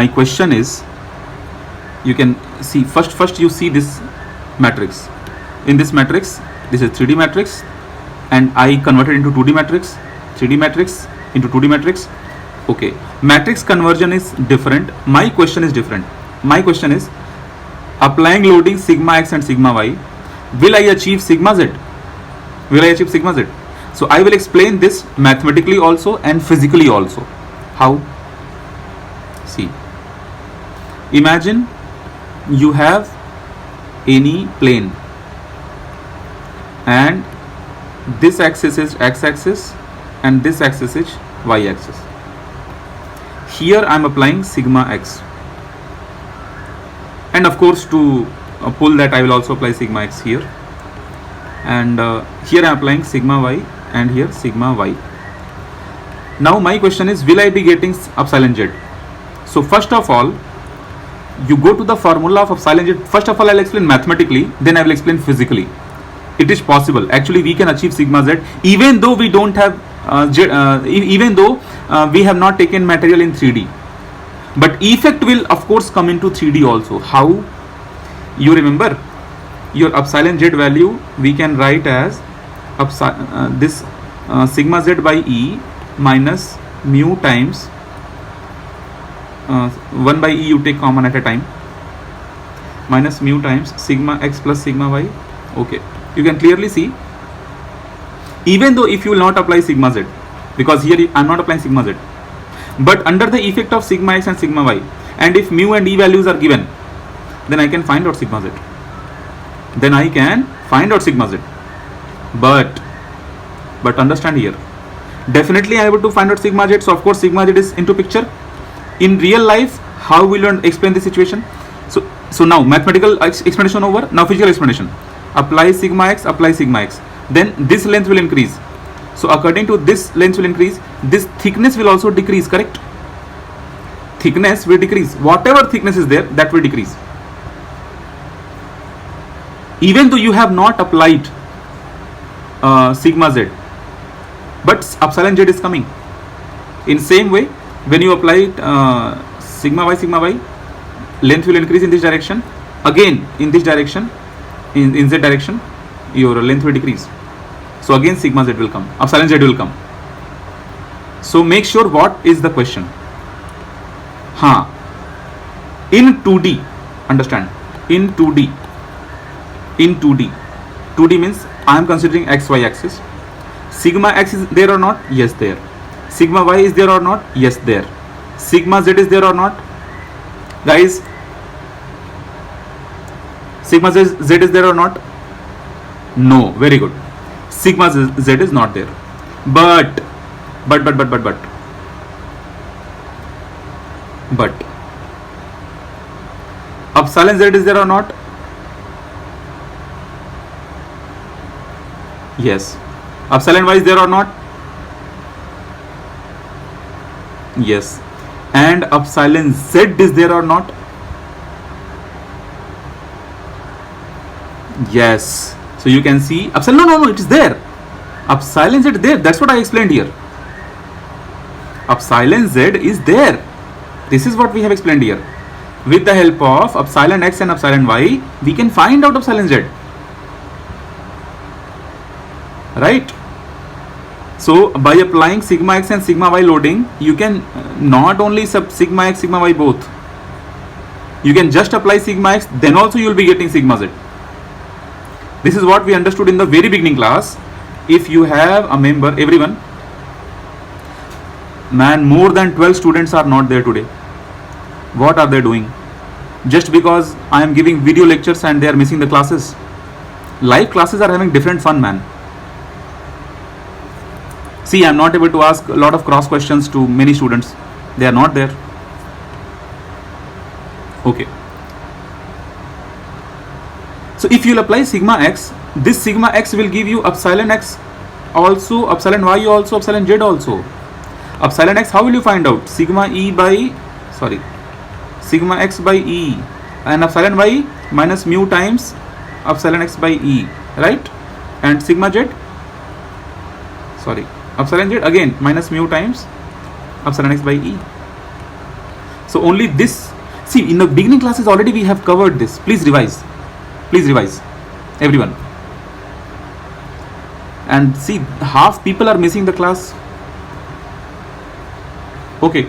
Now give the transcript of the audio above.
My question is, you can see first you see this matrix. In this matrix, this is 3D matrix, and I converted into 2D matrix, 3D matrix into 2D matrix. Okay, matrix conversion is different. My question is different. My question is, applying loading sigma x and sigma y, will I achieve sigma z? Will I achieve sigma z? So I will explain this mathematically also and physically also. How? See, imagine you have any plane and this axis is x-axis and this axis is y-axis. Here I am applying sigma x, and of course to pull that I will also apply sigma x here, and here I am applying sigma y and here sigma y. Now my question is, will I be getting epsilon z? So first of all, you go to the formula of epsilon z. First of all, I'll explain mathematically, then I will explain physically. It is possible. Actually, we can achieve sigma z even though we don't have even though we have not taken material in 3D. But effect will of course come into 3D also. How? You remember your epsilon z value we can write as this sigma z by E minus mu times 1 by E you take common at a time, minus mu times sigma x plus sigma y. Okay, you can clearly see, even though if you will not apply sigma z, because here I am not applying sigma z, but under the effect of sigma x and sigma y, and if mu and E values are given, then I can find out sigma z. Then I can find out sigma z. But understand here, definitely I am able to find out sigma z. So of course sigma z is into picture. In real life, how will you explain the situation? So now mathematical explanation over. Now physical explanation. Apply sigma x, apply sigma x. Then this length will increase. So according to this length will increase, this thickness will also decrease, correct? Thickness will decrease. Whatever thickness is there, that will decrease. Even though you have not applied sigma z, but epsilon z is coming. In same way, when you apply sigma y, length will increase in this direction. Again in this direction, in z direction, your length will decrease. So again sigma z will come, epsilon z will come. So make sure what is the question. In 2D, understand, in 2D 2D means I am considering xy axis. Sigma x is there or not? Yes, there. Sigma y is there or not? Yes, there. Sigma z is there or not? Guys, sigma z is there or not? No. Very good. Sigma z is not there. But epsilon z is there or not? Yes. Epsilon y is there or not? Yes. And epsilon z is there or not? Yes. So you can see epsilon, no, it is there. Epsilon z is there. That's what I explained here. Epsilon z is there. This is what we have explained here. With the help of epsilon x and epsilon y, we can find out epsilon z. Right? So by applying sigma x and sigma y loading, you can not only sigma x, sigma y both. You can just apply sigma x, then also you will be getting sigma z. This is what we understood in the very beginning class. If you have a member, everyone, man, more than 12 students are not there today. What are they doing? Just because I am giving video lectures and they are missing the classes. Live classes are having different fun, man. See, I am not able to ask a lot of cross questions to many students. They are not there. Okay. So if you will apply sigma x, this sigma x will give you epsilon x also, epsilon y also, epsilon z also. Epsilon x, how will you find out? Sigma x by E, and epsilon y minus mu times epsilon x by E, right? And sigma z, epsilon z again minus mu times epsilon x by E. So only this, see, in the beginning classes already we have covered this. Please revise everyone. And see, half people are missing the class. Okay,